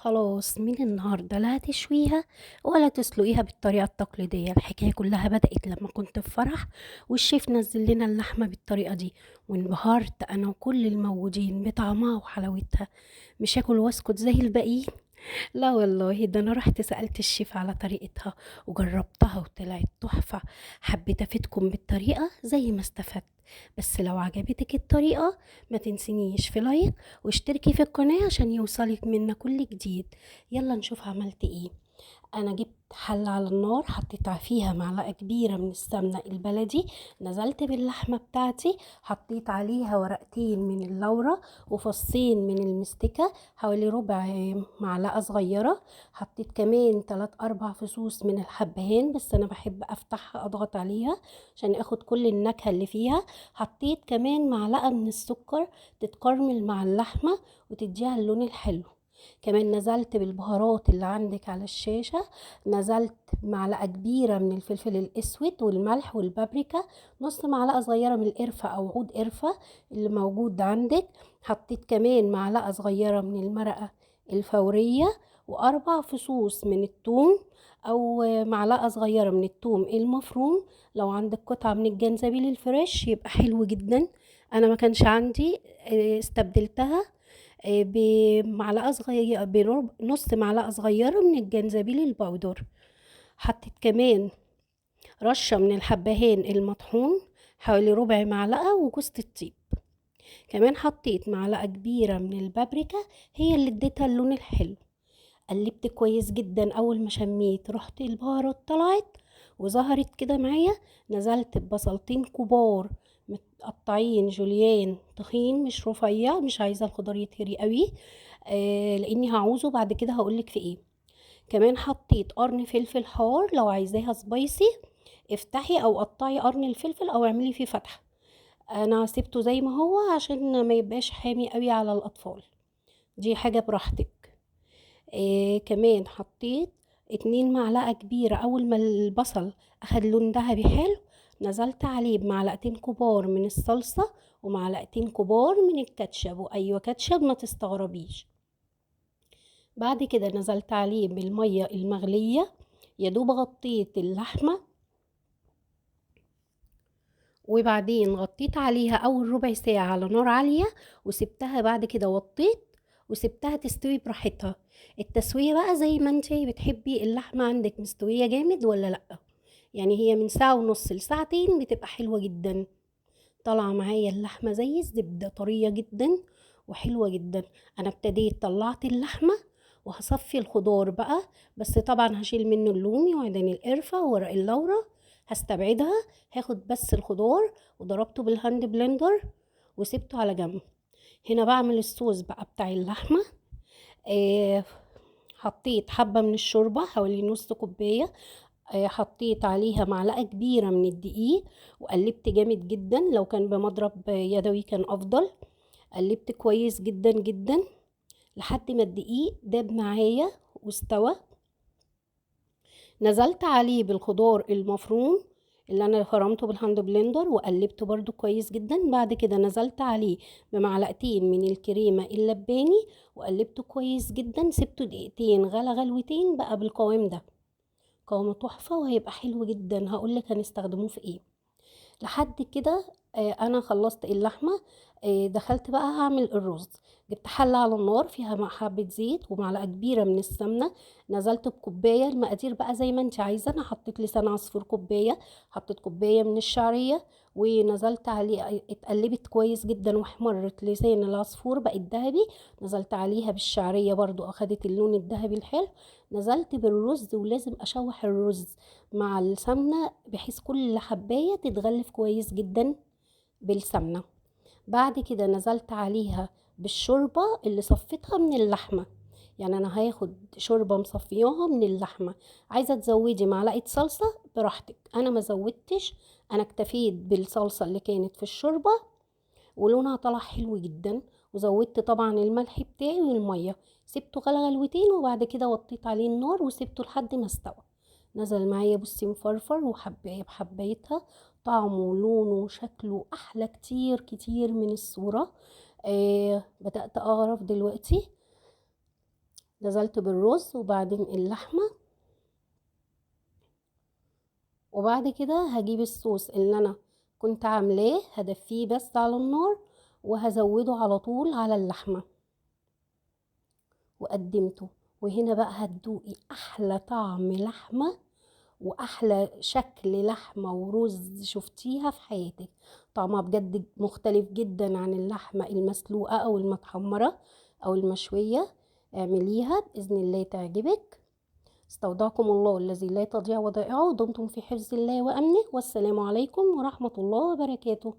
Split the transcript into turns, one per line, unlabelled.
خلاص من النهاردة لا هتشويها ولا تسلقيها بالطريقة التقليدية. الحكاية كلها بدأت لما كنت في فرح والشيف نزل لنا اللحمة بالطريقة دي، وانبهرت أنا وكل الموجودين بطعمها وحلاوتها. مش هاكل واسكت زي الباقيين. لا والله، ده انا رحت سألت الشيف على طريقتها وجربتها وطلعت تحفة. حبيت افيدكم بالطريقة زي ما استفدت. بس لو عجبتك الطريقة ما تنسينيش في لايك واشتركي في القناة عشان يوصلك منا كل جديد. يلا نشوف عملت ايه. انا جبت حلة على النار، حطيت فيها معلقة كبيرة من السمنة البلدي، نزلت باللحمة بتاعتي، حطيت عليها ورقتين من اللورة وفصين من المستكة، حوالي ربع معلقة صغيرة. حطيت كمان 3 4 فصوص من الحبهان، بس انا بحب افتحها اضغط عليها عشان اخد كل النكهة اللي فيها. حطيت كمان معلقة من السكر تتكرمل مع اللحمة وتديها اللون الحلو. كمان نزلت بالبهارات اللي عندك على الشاشة. نزلت معلقة كبيرة من الفلفل الأسود والملح والبابريكا، نص معلقة صغيرة من القرفة أو عود قرفة اللي موجود عندك. حطيت كمان معلقة صغيرة من المرقة الفورية، و4 فصوص من الثوم، أو معلقة صغيرة من الثوم المفروم. لو عندك قطعة من الجنزبيل الفريش يبقى حلو جدا. أنا ما كانش عندي، استبدلتها بمعلقة صغيرة، نص معلقة صغيرة من الجنزبيل البودر. حطيت كمان رشة من الحبهان المطحون، حوالي ربع معلقة، وجوز الطيب. كمان حطيت معلقة كبيرة من البابريكا، هي اللي اديتها اللون الحلو. قلبت كويس جدا. اول ما شميت رحت البهارات طلعت وظهرت كده معايا. نزلت ببصلتين كبار متقطعين جوليان تخين، مش رفيع، مش عايزه الخضار يتهري قوي، لاني هعوزه بعد كده هقولك في ايه. كمان حطيت قرن فلفل حار، لو عايزاها سبايسي افتحي او قطعي قرن الفلفل او اعملي فيه فتحه. انا سيبته زي ما هو عشان ما يبقاش حامي قوي على الاطفال. دي حاجه براحتك. كمان حطيت 2 معلقة كبيرة. أول ما البصل أخد لون دهبي حلو نزلت عليه بمعلقتين كبار من الصلصة ومعلقتين كبار من الكاتشب، وأيوة كاتشب ما تستغربيش. بعد كده نزلت عليه بالمية المغلية، يدوب غطيت اللحمة، وبعدين غطيت عليها أول ربع ساعة على نار عالية، وسبتها. بعد كده وطيت وسبتها تستوي براحتها. التسوية بقى زي ما انتي بتحبي اللحمة عندك مستوية جامد ولا لأ. يعني هي من ساعة ونص لساعتين بتبقى حلوة جدا. طالعة معايا اللحمة زي الزبدة، طرية جدا وحلوة جدا. انا ابتديت طلعت اللحمة وهصفي الخضار بقى، بس طبعا هشيل منه اللومي وعيدان القرفة وورق اللورة، هستبعدها. هاخد بس الخضار وضربته بالهاند بلندر وسبته على جنب. هنا بعمل الصوص بقى بتاع اللحمة. آه حطيت حبة من الشوربة حوالي نص كوباية. حطيت عليها معلقة كبيرة من الدقيق وقلبت جامد جدا، لو كان بمضرب يدوي كان أفضل. قلبت كويس جدا جدا لحد ما الدقيق داب معايا واستوى. نزلت عليه بالخضار المفروم اللي انا فرمته بالهاند بلندر وقلبته برضو كويس جدا. بعد كده نزلت عليه بمعلقتين من الكريمة اللباني وقلبته كويس جدا. سبته دقيقتين غلى غلوتين بقى بالقوام ده. قوامه تحفة وهيبقى حلو جدا. هقولك هنستخدموه في ايه. لحد كده انا خلصت اللحمه. دخلت بقى هعمل الرز. جبت حله على النار فيها مع حبه زيت ومعلقه كبيره من السمنه. نزلت بكوبايه، المقادير بقى زي ما انت عايزه. انا حطيت لسان عصفور كوبايه، حطيت كوبايه من الشعريه، ونزلت عليه. اتقلبت كويس جدا واحمرت لسان العصفور بقت ذهبي. نزلت عليها بالشعريه برضو اخدت اللون الذهبي الحلو. نزلت بالرز، ولازم اشوح الرز مع السمنة بحيث كل حباية تتغلف كويس جدا بالسمنة. بعد كده نزلت عليها بالشوربة اللي صفيتها من اللحمة. يعني انا هاخد شوربة مصفياها من اللحمة. عايزة تزودي معلقة صلصة براحتك، انا ما زودتش. انا اكتفيت بالصلصة اللي كانت في الشوربة ولونها طلع حلو جدا. وزودت طبعا الملح بتاعي والمية. سبته غلى غلوتين وبعد كده وطيت عليه النار وسبته لحد ما استوى. نزل معايا بصي مفرفر وحبايه بحبايتها. طعمه ولونه وشكله احلى كتير كتير من الصورة. بدأت اغرف دلوقتي. نزلت بالرز وبعدين اللحمة، وبعد كده هجيب الصوص اللي انا كنت عاملاه هدفيه بس على النار، وهزوده على طول على اللحمة وقدمته. وهنا بقى هتدوقي احلى طعم لحمة واحلى شكل لحمة ورز شفتيها في حياتك. طعمها بجد مختلف جدا عن اللحمة المسلوقة او المتحمرة او المشوية. اعمليها بإذن الله تعجبك. استودعكم الله الذي لا تضيع ودائعه، دمتم في حفظ الله وأمنه، والسلام عليكم ورحمة الله وبركاته.